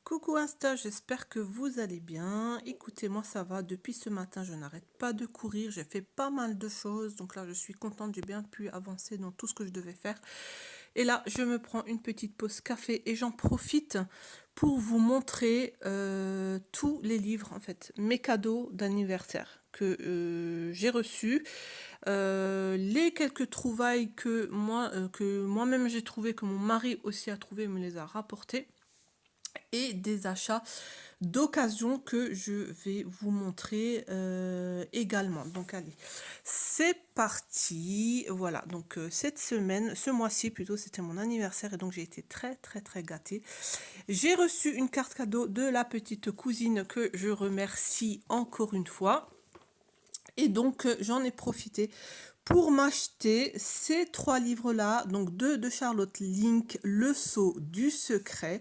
Coucou Insta, j'espère que vous allez bien. Écoutez, moi ça va. Depuis ce matin, je n'arrête pas de courir. J'ai fait pas mal de choses. Donc là, je suis contente. J'ai bien pu avancer dans tout ce que je devais faire. Et là, je me prends une petite pause café et j'en profite pour vous montrer tous les livres, en fait, mes cadeaux d'anniversaire que j'ai reçus. Les quelques trouvailles que moi-même j'ai trouvé, que mon mari aussi a trouvé, me les a rapportés et des achats d'occasion que je vais vous montrer également. Donc allez, c'est parti. Voilà, donc cette semaine, ce mois-ci plutôt, c'était mon anniversaire et donc j'ai été très gâtée. J'ai reçu une carte cadeau de la petite cousine que je remercie encore une fois. Et donc j'en ai profité pour m'acheter ces 3 livres-là, donc deux de Charlotte Link, Le Sceau du Secret,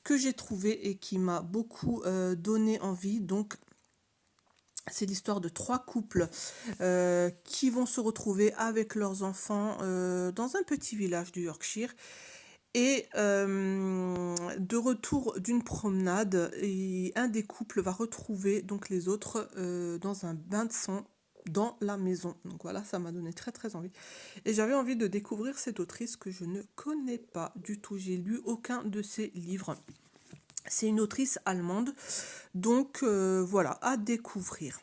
que j'ai trouvé et qui m'a beaucoup donné envie. Donc c'est l'histoire de 3 couples qui vont se retrouver avec leurs enfants dans un petit village du Yorkshire. Et de retour d'une promenade, et un des couples va retrouver donc les autres dans un bain de sang dans la maison. Donc voilà, ça m'a donné très envie. Et j'avais envie de découvrir cette autrice que je ne connais pas du tout. J'ai lu aucun de ses livres. C'est une autrice allemande, donc voilà, à découvrir.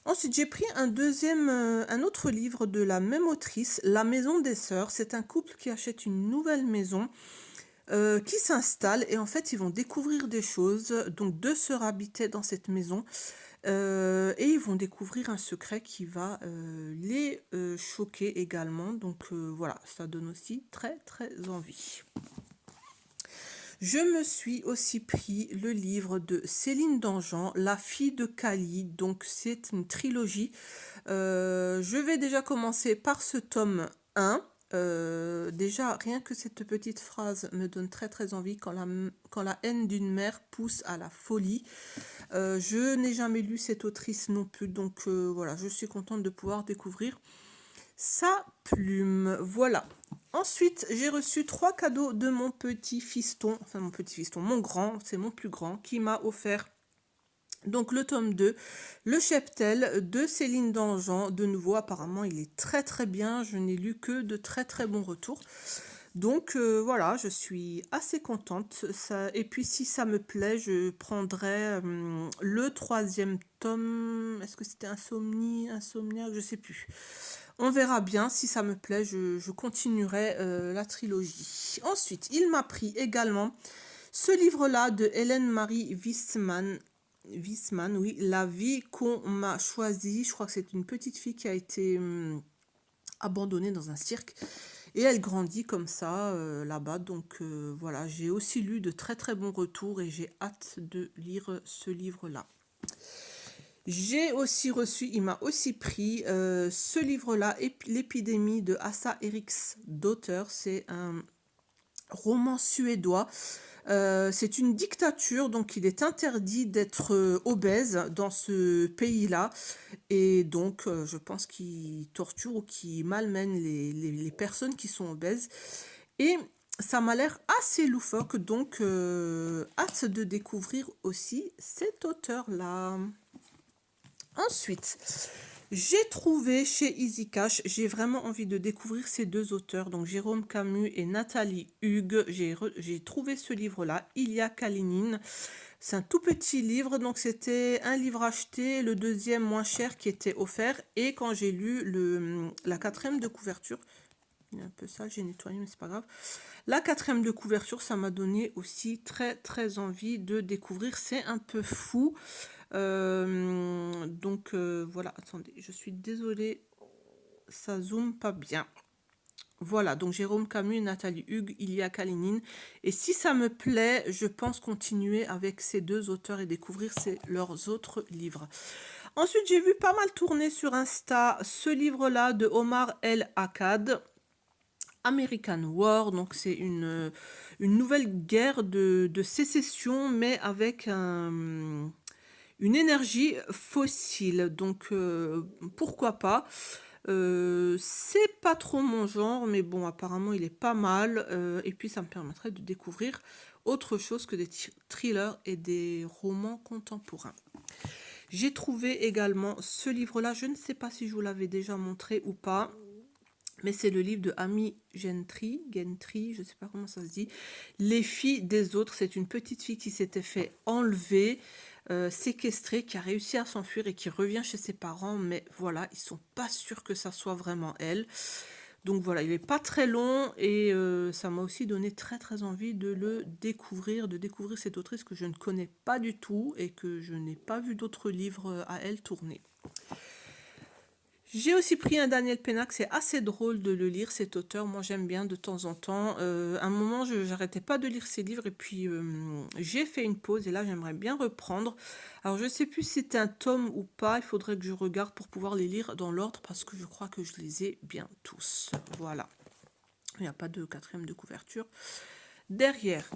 Ensuite, j'ai pris un autre livre de la même autrice, La Maison des Sœurs. C'est un couple qui achète une nouvelle maison, qui s'installe et en fait, ils vont découvrir des choses. Donc, 2 sœurs habitaient dans cette maison et ils vont découvrir un secret qui va les choquer également. Donc, voilà, ça donne aussi très envie. Je me suis aussi pris le livre de Céline Dangean, La fille de Cali. Donc c'est une trilogie. Je vais déjà commencer par ce tome 1. Déjà, rien que cette petite phrase me donne très envie. Quand la haine d'une mère pousse à la folie. Je n'ai jamais lu cette autrice non plus. Donc voilà, je suis contente de pouvoir découvrir sa plume. Voilà. Ensuite, j'ai reçu 3 cadeaux de mon petit fiston, enfin mon petit fiston, mon grand, c'est mon plus grand, qui m'a offert donc le tome 2, Le Cheptel de Céline Dangean. De nouveau, apparemment, il est très bien. Je n'ai lu que de très bons retours. Donc voilà, je suis assez contente. Et puis si ça me plaît, je prendrai le 3e tome. Est-ce que c'était Insomnia? Je sais plus. On verra bien, si ça me plaît, je continuerai la trilogie. Ensuite, il m'a pris également ce livre-là de Hélène Marie Wiesmann, oui, La vie qu'on m'a choisie. Je crois que c'est une petite fille qui a été abandonnée dans un cirque. Et elle grandit comme ça là-bas. Donc voilà, j'ai aussi lu de très bons retours et j'ai hâte de lire ce livre-là. J'ai aussi reçu, il m'a aussi pris ce livre-là, L'épidémie de Asa Eriksdotter. C'est un roman suédois. C'est une dictature, donc il est interdit d'être obèse dans ce pays-là. Et donc, je pense qu'il torture ou qu'il malmène les personnes qui sont obèses. Et ça m'a l'air assez loufoque, donc hâte de découvrir aussi cet auteur-là. Ensuite, j'ai trouvé chez Easy Cash, j'ai vraiment envie de découvrir ces 2 auteurs, donc Jérôme Camus et Nathalie Hugues. J'ai trouvé ce livre-là, Ilia Kalinine. C'est un tout petit livre, donc c'était un livre acheté, le 2e moins cher qui était offert. Et quand j'ai lu la 4e de couverture, il est un peu sale, j'ai nettoyé, mais c'est pas grave. La 4e de couverture, ça m'a donné aussi très envie de découvrir. C'est un peu fou. Donc voilà, attendez, je suis désolée, ça zoome pas bien. Voilà, donc Jérôme Camus, Nathalie Hugues, Ilia Kalinine. Et si ça me plaît, je pense continuer avec ces 2 auteurs et découvrir leurs autres livres. Ensuite, j'ai vu pas mal tourner sur Insta ce livre-là de Omar El Akkad, American War. Donc c'est une nouvelle guerre de sécession, mais avec une énergie fossile. Donc pourquoi pas. C'est pas trop mon genre, mais bon, apparemment il est pas mal. Et puis ça me permettrait de découvrir autre chose que des thrillers et des romans contemporains. J'ai trouvé également ce livre-là, je ne sais pas si je vous l'avais déjà montré ou pas, mais c'est le livre de Amy Gentry, je ne sais pas comment ça se dit, Les filles des autres. C'est une petite fille qui s'était fait enlever, séquestrée, qui a réussi à s'enfuir et qui revient chez ses parents, mais voilà, ils sont pas sûrs que ça soit vraiment elle. Donc voilà, il n'est pas très long et ça m'a aussi donné très très envie de le découvrir, de découvrir cette autrice que je ne connais pas du tout et que je n'ai pas vu d'autres livres à elle tourner. J'ai aussi pris un Daniel Pennac, c'est assez drôle de le lire, cet auteur, moi j'aime bien de temps en temps. À un moment, je n'arrêtais pas de lire ses livres et puis j'ai fait une pause et là j'aimerais bien reprendre. Alors je ne sais plus si c'est un tome ou pas, il faudrait que je regarde pour pouvoir les lire dans l'ordre parce que je crois que je les ai bien tous. Voilà, il n'y a pas de quatrième de couverture derrière.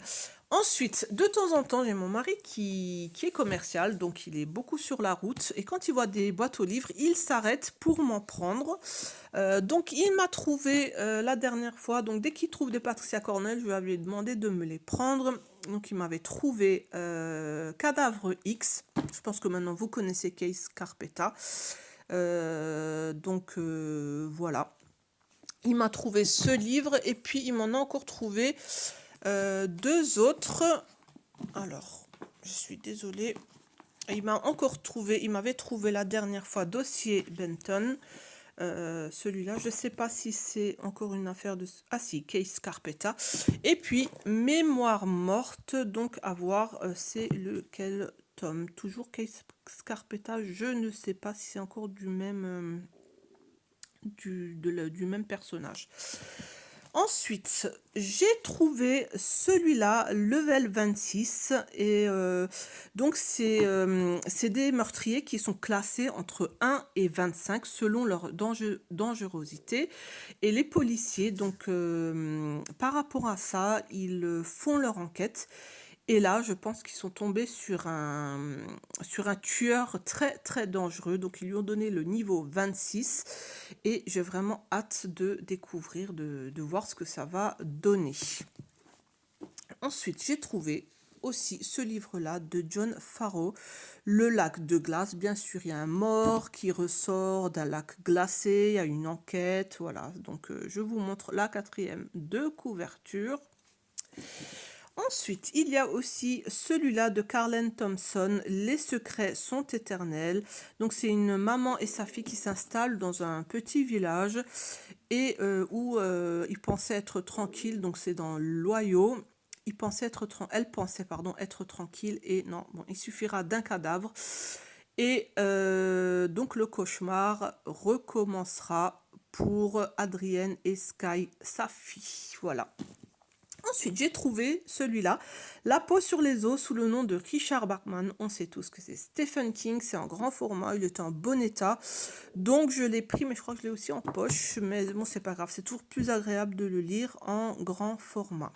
Ensuite, de temps en temps, j'ai mon mari qui est commercial, donc il est beaucoup sur la route. Et quand il voit des boîtes aux livres, il s'arrête pour m'en prendre. Donc il m'a trouvé la dernière fois, donc dès qu'il trouve des Patricia Cornell, je lui avais demandé de me les prendre. Donc il m'avait trouvé Cadavre X. Je pense que maintenant vous connaissez Case Carpetta. Voilà. Il m'a trouvé ce livre et puis il m'en a encore trouvé deux autres. Alors, je suis désolée. Il m'avait trouvé la dernière fois Dossier Benton. Celui-là, je ne sais pas si c'est encore une affaire de... Ah si, Case Carpetta. Et puis, Mémoire morte, donc à voir, c'est lequel tome. Toujours Case Carpetta, je ne sais pas si c'est encore du même, du même personnage. Ensuite, j'ai trouvé celui-là, Level 26, et donc c'est des meurtriers qui sont classés entre 1 et 25 selon leur dangerosité. Et les policiers, donc par rapport à ça, ils font leur enquête. Et là, je pense qu'ils sont tombés sur un tueur très très dangereux. Donc ils lui ont donné le niveau 26 et j'ai vraiment hâte de découvrir, de voir ce que ça va donner. Ensuite, j'ai trouvé aussi ce livre-là de John Farrow, Le lac de glace. Bien sûr, il y a un mort qui ressort d'un lac glacé, il y a une enquête, voilà. Donc je vous montre la quatrième de couverture. Ensuite, il y a aussi celui-là de Carlen Thompson, Les secrets sont éternels. Donc c'est une maman et sa fille qui s'installent dans un petit village et où ils pensaient être tranquilles. Donc c'est dans l'Ohio. Elle pensait être tranquille et non, bon, il suffira d'un cadavre. Et donc le cauchemar recommencera pour Adrienne et Sky, sa fille. Voilà. Ensuite, j'ai trouvé celui-là, La peau sur les os, sous le nom de Richard Bachman. On sait tous que c'est Stephen King, c'est en grand format, il est en bon état. Donc je l'ai pris, mais je crois que je l'ai aussi en poche. Mais bon, c'est pas grave, c'est toujours plus agréable de le lire en grand format.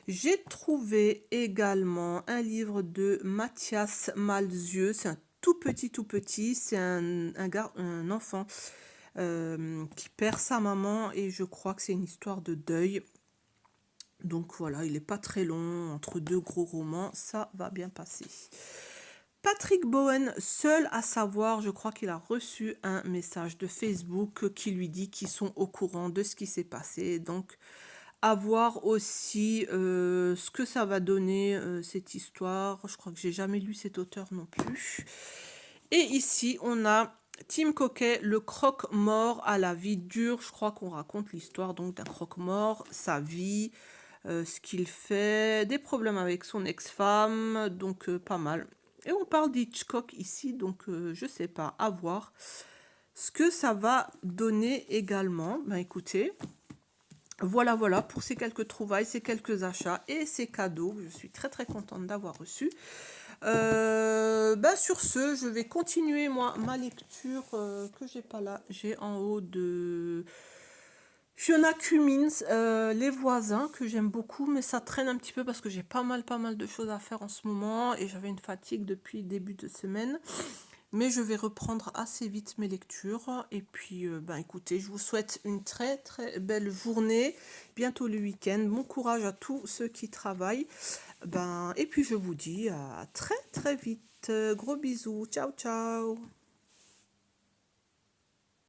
J'ai trouvé également un livre de Mathias Malzieu. C'est un tout petit, c'est un enfant qui perd sa maman et je crois que c'est une histoire de deuil. Donc voilà, il n'est pas très long, entre deux gros romans, ça va bien passer. Patrick Bowen, seul à savoir, je crois qu'il a reçu un message de Facebook qui lui dit qu'ils sont au courant de ce qui s'est passé. Donc, à voir aussi ce que ça va donner, cette histoire. Je crois que j'ai jamais lu cet auteur non plus. Et ici, on a Tim Coquet, Le croque-mort à la vie dure. Je crois qu'on raconte l'histoire donc d'un croque-mort, sa vie, ce qu'il fait, des problèmes avec son ex-femme, donc pas mal. Et on parle d'Hitchcock ici, donc je sais pas, à voir ce que ça va donner également. Ben écoutez, voilà pour ces quelques trouvailles, ces quelques achats et ces cadeaux. Je suis très très contente d'avoir reçu. Sur ce, je vais continuer moi ma lecture que j'ai pas là. J'ai en haut de Fiona Cummins, Les voisins, que j'aime beaucoup, mais ça traîne un petit peu parce que j'ai pas mal de choses à faire en ce moment et j'avais une fatigue depuis le début de semaine. Mais je vais reprendre assez vite mes lectures et puis, ben, écoutez, je vous souhaite une très, très belle journée, bientôt le week-end. Bon courage à tous ceux qui travaillent, ben et puis je vous dis à très, très vite. Gros bisous. Ciao, ciao.